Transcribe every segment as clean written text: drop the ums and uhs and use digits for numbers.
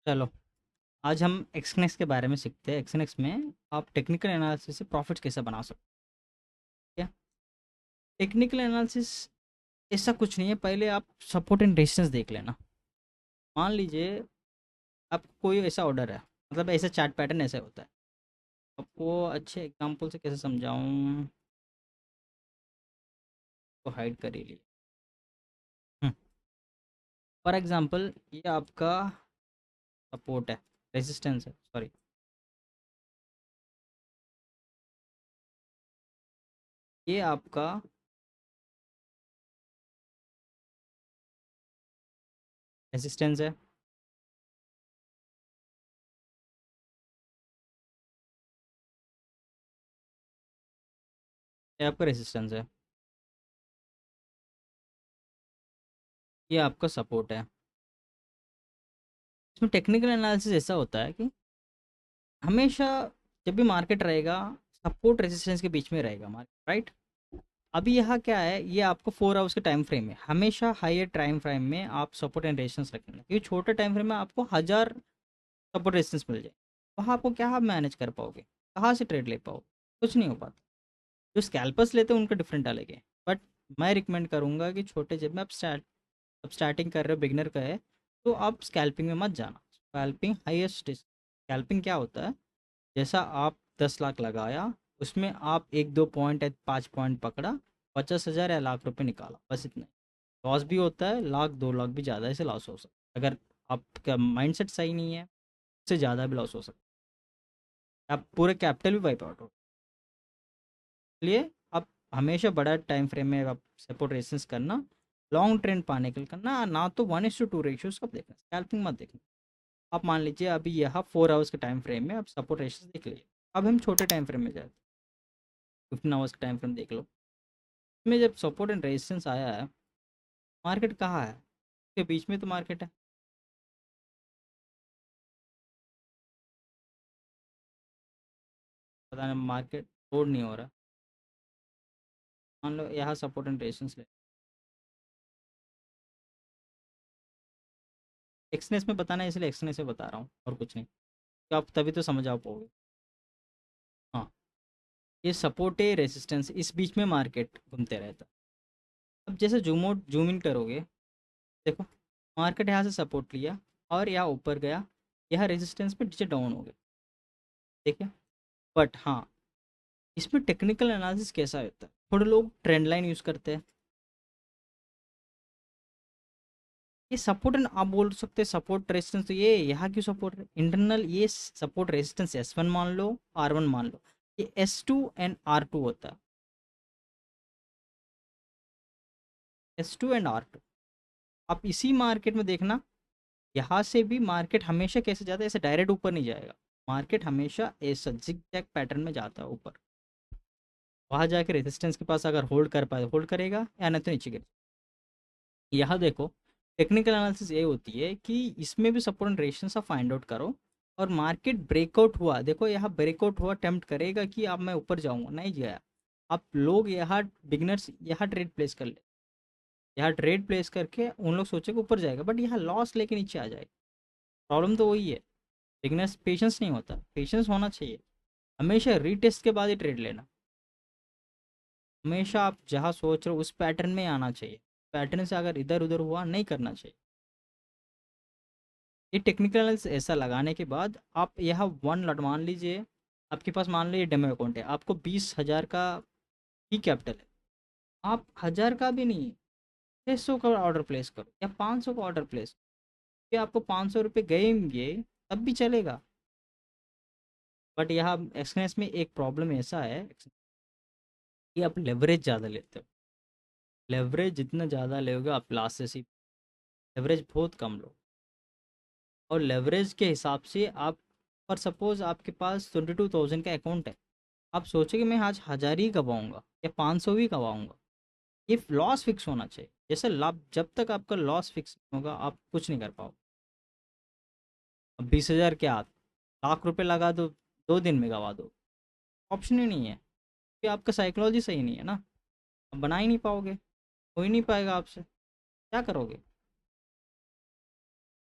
चलो, आज हम एक्सनेक्स के बारे में सीखते हैं। एक्सनेक्स में आप टेक्निकल एनालिसिस से प्रॉफिट्स कैसे बना सकते हैं। टेक्निकल एनालिसिस ऐसा कुछ नहीं है। पहले आप सपोर्ट एंड रेजिस्टेंस देख लेना। मान लीजिए आपको कोई ऐसा ऑर्डर है, मतलब ऐसा चार्ट पैटर्न ऐसे होता है। आपको अच्छे एग्जांपल से कैसे समझाऊं, तो हाइड कर ही लिया। फॉर एग्जांपल ये आपका सपोर्ट है, रेजिस्टेंस है, सॉरी। ये आपका रेजिस्टेंस है। ये आपका रेजिस्टेंस है। ये आपका सपोर्ट है। इसमें टेक्निकल एनालिसिस ऐसा होता है कि हमेशा जब भी मार्केट रहेगा, सपोर्ट रेजिस्टेंस के बीच में रहेगा मार्केट, राइट। अभी यहाँ क्या है, ये आपको 4 आवर्स के टाइम फ्रेम में, हमेशा हायर टाइम फ्रेम में आप सपोर्ट एंड रेजिस्टेंस रखेंगे, क्योंकि छोटे टाइम फ्रेम में आपको 1000 सपोर्ट रेजिस्टेंस मिल जाए। वहाँ आपको क्या आप मैनेज कर पाओगे, कहाँ से ट्रेड ले पाओगे, कुछ नहीं हो पाता। जो स्कैल्पर्स लेते हैं उनका डिफरेंट अलग है, बट मैं रिकमेंड करूँगा कि छोटे, जब में आप स्टार्टिंग कर रहे हो, बिगनर का है, तो आप स्कैल्पिंग में मत जाना। स्कैल्पिंग हाईएस्ट, स्कैल्पिंग क्या होता है, जैसा आप 10 लाख लगाया, उसमें आप 1-2 पॉइंट या 5 पॉइंट पकड़ा, 50,000 या लाख रुपए निकाला, बस इतना। लॉस भी होता है, लाख 2 लाख भी ज़्यादा ऐसे लॉस हो सकता है, अगर आपका माइंडसेट सही नहीं है। उससे ज़्यादा भी लॉस हो सकता है, आप पूरे कैपिटल भी वाइप आउट हो। इसलिए आप हमेशा बड़ा टाइम फ्रेम में आप सपोर्ट रेसिस करना, लॉन्ग ट्रेंड पाने के लिए करना, ना तो 1:2 रेशियोज का देखना, स्कैल्पिंग मत देखना। आप मान लीजिए अभी यहाँ 4 आवर्स के टाइम फ्रेम में आप सपोर्ट रेशियोज देख लिए। अब हम छोटे टाइम फ्रेम में जाते हैं, 15 आवर्स का टाइम फ्रेम देख लो। इसमें जब सपोर्ट एंड रेजिस्टेंस आया है, मार्केट कहाँ है, के बीच में तो मार्केट है। पता नहीं मार्केट तोड़ नहीं हो रहा। मान लो यहाँ सपोर्ट एंड रेजिस्टेंस ले, एक्सनेस में बताना है, इसलिए एक्सनेस में बता रहा हूँ और कुछ नहीं, तो आप तभी तो समझ आ पाओगे। हाँ, ये सपोर्ट है, रेजिस्टेंस, इस बीच में मार्केट घूमते रहता है। अब जैसे जूम आउट जूम इन करोगे, देखो मार्केट यहाँ से सपोर्ट लिया और यहाँ ऊपर गया, यहाँ रेजिस्टेंस पे नीचे डाउन हो गया, ठीक है। बट हाँ, इसमें टेक्निकल एनालिसिस कैसा होता है, थोड़े लोग ट्रेंड लाइन यूज़ करते हैं। ये सपोर्ट एंड आप बोल सकते हैं सपोर्ट रेजिस्टेंस, तो ये यहाँ क्यों सपोर्ट है इंटरनल, ये सपोर्ट रेजिस्टेंस S1 मान लो, R1 मान लो, ये S2 एंड R2 होता है। S2 एंड R2, आप इसी मार्केट में देखना, यहाँ से भी मार्केट हमेशा कैसे जाता है, ऐसे डायरेक्ट ऊपर नहीं जाएगा। मार्केट हमेशा ऐसा जिग पैटर्न में जाता है ऊपर, वहाँ जाके रेजिस्टेंस के पास अगर होल्ड कर पाए होल्ड करेगा, या नहीं तो नीचे गिर। यहाँ देखो, टेक्निकल एनालिसिस ये होती है कि इसमें भी सपोर्ट एंड रेजिस्टेंस आप फाइंड आउट करो, और मार्केट ब्रेकआउट हुआ, देखो यहाँ ब्रेकआउट हुआ, अटेम्प्ट करेगा कि अब मैं ऊपर जाऊंगा, नहीं गया। आप लोग यहाँ बिगनर्स यहाँ ट्रेड प्लेस कर ले, यहाँ ट्रेड प्लेस करके उन लोग सोचे कि ऊपर जाएगा, बट यहाँ लॉस लेके नीचे आ जाए। प्रॉब्लम तो वही है, बिगनर्स पेशेंस नहीं होता, पेशेंस होना चाहिए। हमेशा रीटेस्ट के बाद ही ट्रेड लेना, हमेशा आप जहाँ सोच रहे हो उस पैटर्न में आना चाहिए, पैटर्न से अगर इधर उधर हुआ नहीं करना चाहिए। ये टेक्निकल एनालिसिस ऐसा लगाने के बाद आप यहाँ वन लॉट मान लीजिए, आपके पास मान लीजिए डेमो अकाउंट है, आपको 20,000 का ही कैपिटल है, आप 1000 का भी नहीं, 600 का ऑर्डर प्लेस करो या 500 का ऑर्डर प्लेस करो, कि आपको 500 रुपये गएंगे तब भी चलेगा। बट यहाँ एक्सपीरियंस में एक प्रॉब्लम ऐसा है कि आप लेवरेज ज़्यादा लेते हो, लेवरेज जितना ज़्यादा लोगे आप लास्ट से, लेवरेज बहुत कम लो। और लेवरेज के हिसाब से आप, और सपोज आपके पास 22,000 का अकाउंट है, आप सोचो कि मैं आज 1000 ही कमाऊंगा या 500 ही कमाऊंगा, ये लॉस फिक्स होना चाहिए। जैसे लाभ, जब तक आपका लॉस फिक्स नहीं होगा आप कुछ नहीं कर पाओ। अब 20,000 क्या, आप लाख रुपए लगा दो, 2 दिन में गवा दो, ऑप्शन ही नहीं है, कि आपका साइकोलॉजी सही नहीं है ना, आप बना ही नहीं पाओगे, हो ही नहीं पाएगा आपसे, क्या करोगे।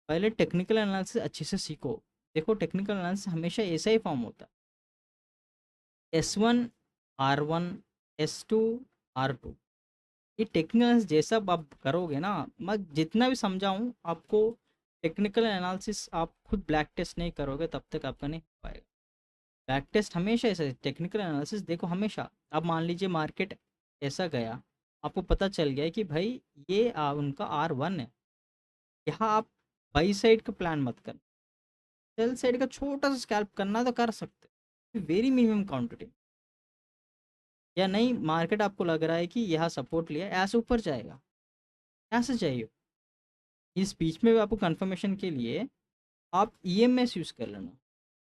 पहले टेक्निकल एनालिसिस अच्छे से सीखो। देखो टेक्निकल एनालिसिस हमेशा ऐसा ही फॉर्म होता है, S1 R1 S2 R2। ये टेक्निकल एनालिसिस जैसा आप करोगे ना, मैं जितना भी समझाऊँ आपको, टेक्निकल एनालिसिस आप खुद ब्लैक टेस्ट नहीं करोगे तब तक आपका नहीं हो पाएगा। बैक टेस्ट हमेशा ऐसा, टेक्निकल एनालिसिस देखो हमेशा। अब मान लीजिए मार्केट ऐसा गया, आपको पता चल गया कि भाई ये उनका R1 है, यहाँ आप बाई साइड का प्लान मत करना, सेल साइड का छोटा सा स्कैल्प करना तो कर सकते, वेरी मिनिमम क्वांटिटी। या नहीं, मार्केट आपको लग रहा है कि यहाँ सपोर्ट लिया, ऐसे ऊपर जाएगा, ऐसे चाहिए, इस बीच में भी आपको कंफर्मेशन के लिए आप EMS यूज़ कर लेना।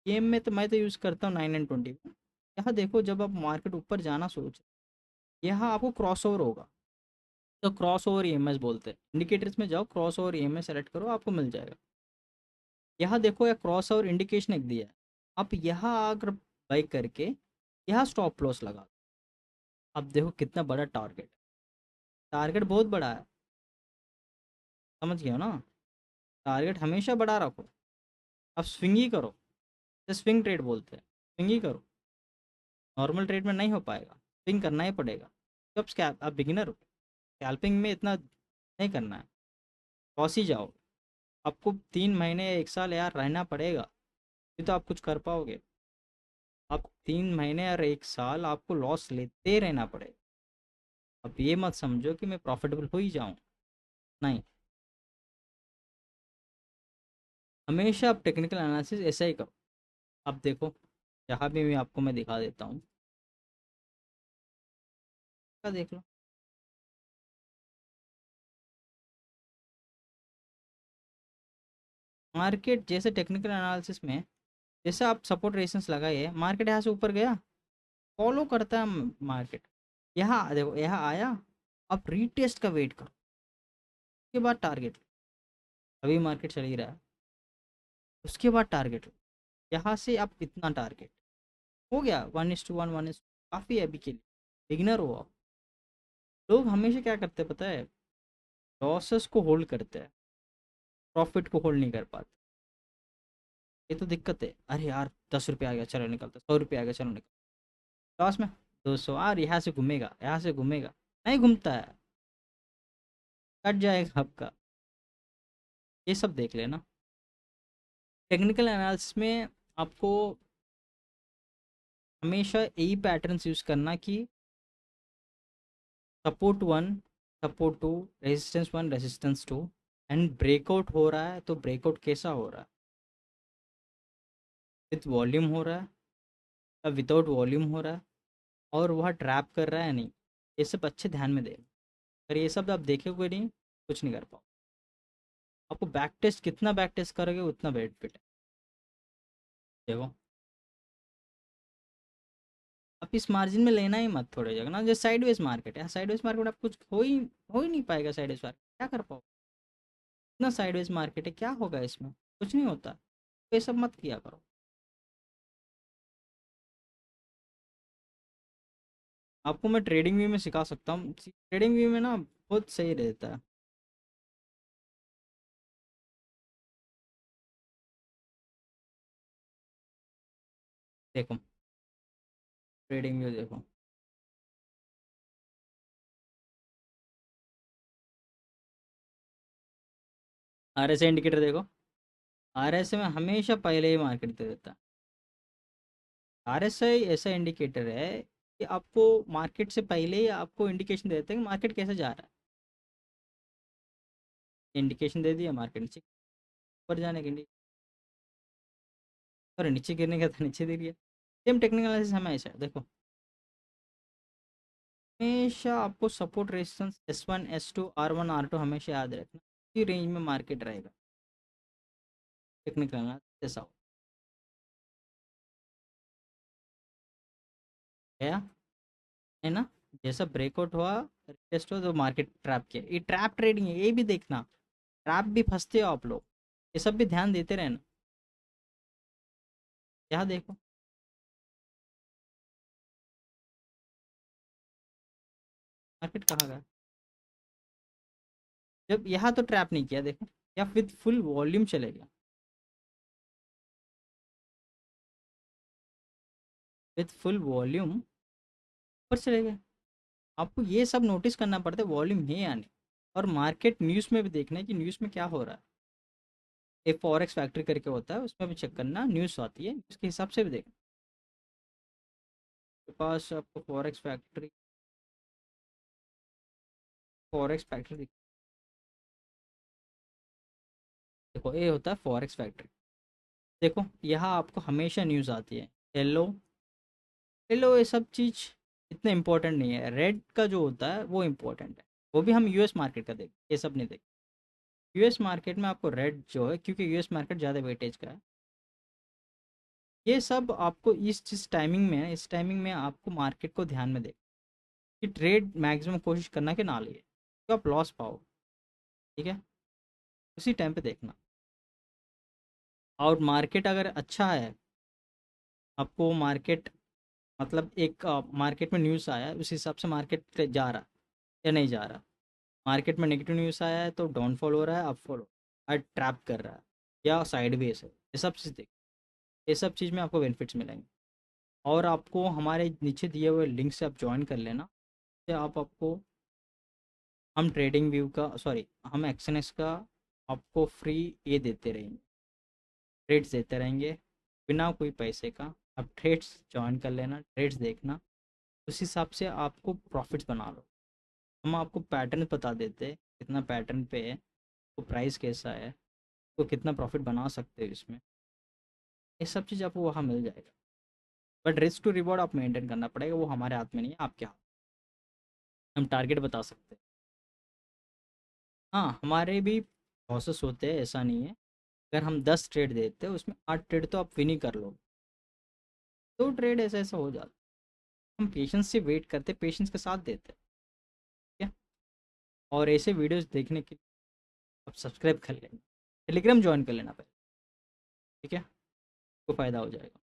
EM में तो मैं तो यूज़ करता हूँ 9 and 20। यहाँ देखो जब आप मार्केट ऊपर जाना सोच, यहाँ आपको क्रॉस ओवर होगा, तो क्रॉस ओवर EMS बोलते हैं। इंडिकेटर्स में जाओ, क्रॉस ओवर EMS सेलेक्ट करो, आपको मिल जाएगा। यहाँ देखो या क्रॉस ओवर इंडिकेशन एक दिया है, आप यहाँ आकर बाई करके यहाँ स्टॉप लॉस लगा। अब देखो कितना बड़ा टारगेट, टारगेट बहुत बड़ा है, समझ गए हो ना। टारगेट हमेशा बड़ा रखो, अब स्विंग ही करो, स्विंग ट्रेड बोलते हैं, स्विंग ही करो। नॉर्मल ट्रेड में नहीं हो पाएगा, स्विंग करना ही पड़ेगा। जब स्कैल्प, आप बिगिनर हो, स्कैल्पिंग में इतना नहीं करना है, क्रॉस ही जाओ। आपको 3 महीने 1 साल यार रहना पड़ेगा, फिर तो आप कुछ कर पाओगे। आप 3 महीने और 1 साल आपको लॉस लेते रहना पड़ेगा। अब ये मत समझो कि मैं प्रॉफिटेबल हो ही जाऊँ, नहीं। हमेशा आप टेक्निकल एनालिसिस ऐसा ही करो। अब देखो यहाँ भी मैं आपको मैं दिखा देता हूँ, क्या देख लो। मार्केट जैसे टेक्निकल एनालिसिस में, जैसे आप सपोर्ट रेजिस्टेंस लगाइए, मार्केट यहाँ से ऊपर गया, फॉलो करता है मार्केट। यहाँ देखो यहाँ आया, आप रीटेस्ट का वेट करो, उसके बाद टारगेट। अभी मार्केट चल ही रहा है, उसके बाद टारगेट। यहाँ से आप इतना टारगेट हो गया, 1:1 काफ़ी है अभी के लिए, बिगिनर हो आप। लोग हमेशा क्या करते हैं पता है, लॉसेस को होल्ड करते हैं, प्रॉफिट को होल्ड नहीं कर पाते। ये तो दिक्कत है। अरे यार 10 रुपये आ गया, चलो निकलता, 100 रुपये आ गया, चलो निकल, लॉस में 200, यार यहाँ से घूमेगा, यहाँ से घूमेगा, नहीं घूमता है, कट जाएगा आपका। ये सब देख लेना। टेक्निकल एनालिसिस में आपको हमेशा यही पैटर्न्स यूज़ करना कि support 1, support 2, resistance 1, resistance 2, and breakout हो रहा है तो ब्रेकआउट कैसा हो रहा है, विथ वॉल्यूम हो रहा है या विदाउट वॉल्यूम हो रहा है, और वह ट्रैप कर रहा है नहीं, ये सब अच्छे ध्यान में दें। अगर ये सब आप देखोगे नहीं, कुछ नहीं कर पाओ। आपको बैक टेस्ट, कितना बैक टेस्ट करोगे उतना बेनिफिट है। देखो आप इस मार्जिन में लेना ही मत थोड़े जगह ना, जैसे साइडवेज मार्केट है, साइडवेज मार्केट आप कुछ हो ही नहीं पाएगा। साइडवेज मार्केट क्या कर पाओ, इतना साइडवेज मार्केट है, क्या होगा इसमें, कुछ नहीं होता। तो ये सब मत किया करो। आपको मैं ट्रेडिंग व्यू में सिखा सकता हूँ, ट्रेडिंग व्यू में ना बहुत सही रहता है। देखो ट्रेडिंग व्यू देखो, RSI इंडिकेटर देखो, RSI में हमेशा पहले ही मार्केट दे देता है। RSI ऐसा इंडिकेटर है कि आपको मार्केट से पहले ही आपको इंडिकेशन दे देता है कि मार्केट कैसे जा रहा है। इंडिकेशन दे दिया मार्केट नीचे, ऊपर जाने के लिए, और नीचे गिरने का था नीचे दे दिया। सेम टेक्निकल एनालिसिस हमें ऐसा है, देखो हमेशा आपको support resistance S1 S2 R1 R2 हमेशा याद रखना, इसी रेंज में मार्केट रहेगा। टेक्निकल एनालिसिस ऐसा हो गया है ना। जैसा ब्रेकआउट हुआ, टेस्ट हुआ, तो मार्केट ट्रैप किया, ये ट्रैप ट्रेडिंग है, ये भी देखना। ट्रैप भी फंसते हो आप लोग, ये सब भी ध्यान देते रहना। यहाँ देखो मार्केट कहाँ गया, जब यहाँ तो ट्रैप नहीं किया, देखो या विद फुल वॉल्यूम चलेगा? विद फुल वॉल्यूम पर चलेगा। आपको ये सब नोटिस करना पड़ता है वॉल्यूम है या नहीं। और मार्केट न्यूज़ में भी देखना है कि न्यूज़ में क्या हो रहा है। एक फॉरेक्स फैक्ट्री करके होता है, उसमें भी चेक करना, न्यूज़ आती है उसके हिसाब से भी देखना। के पास आपको फॉरेक्स फैक्ट्री देखो, ये होता है फॉरेक्स फैक्ट्री। देखो यहाँ आपको हमेशा न्यूज़ आती है। येलो, येलो ये सब चीज़ इतना इम्पोर्टेंट नहीं है। रेड का जो होता है वो इम्पोर्टेंट है। वो भी हम यूएस मार्केट का देखें, ये सब नहीं देखें। यूएस मार्केट में आपको रेड जो है, क्योंकि यूएस मार्केट ज़्यादा वेटेज का है। ये सब आपको इस जिस टाइमिंग में है, इस टाइमिंग में आपको मार्केट को ध्यान में दें कि ट्रेड मैक्सिमम कोशिश करना कि ना लिए, तो आप लॉस पाओ। ठीक है, उसी टाइम पे देखना। और मार्केट अगर अच्छा है, आपको मार्केट मतलब एक मार्केट में न्यूज़ आया है, उस हिसाब से मार्केट जा रहा है या नहीं जा रहा। मार्केट में नेगेटिव न्यूज़ आया है तो डाउनफॉल हो रहा है, अपफॉल हो रहा है, ट्रैप कर रहा है या साइडवेज है, ये सब चीज़ देख। ये सब चीज़ में आपको बेनिफिट्स मिलेंगे। और आपको हमारे नीचे दिए हुए लिंक से आप ज्वाइन कर लेना। तो आप आपको हम ट्रेडिंग व्यू का, सॉरी, हम एक्सएनएक्स का आपको फ्री ये देते रहेंगे, ट्रेड्स देते रहेंगे बिना कोई पैसे का। आप ट्रेड्स ज्वाइन कर लेना, ट्रेड्स देखना, उस हिसाब से आपको प्रॉफिट्स बना लो। हम आपको पैटर्न बता देते हैं, कितना पैटर्न पे है, तो प्राइस कैसा है, तो कितना प्रॉफिट बना सकते हो इसमें। ये सब चीज़ आपको वहाँ मिल जाएगा। बट रिस्क टू रिवॉर्ड आप मेंटेन करना पड़ेगा, वो हमारे हाथ में नहीं है, आपके हाथ। हम टारगेट बता सकते हैं। हाँ, हमारे भी प्रोसेस होते हैं, ऐसा नहीं है। अगर हम 10 ट्रेड देते हैं उसमें 8 ट्रेड तो आप विन ही कर लो। 2 ट्रेड ऐसा ऐसा हो जाता है। हम पेशेंस से वेट करते, पेशेंस के साथ देते हैं। ठीक है। और ऐसे वीडियोस देखने के लिए आप सब्सक्राइब कर लेना, टेलीग्राम ज्वाइन कर लेना पहले। ठीक है, तो फ़ायदा हो जाएगा।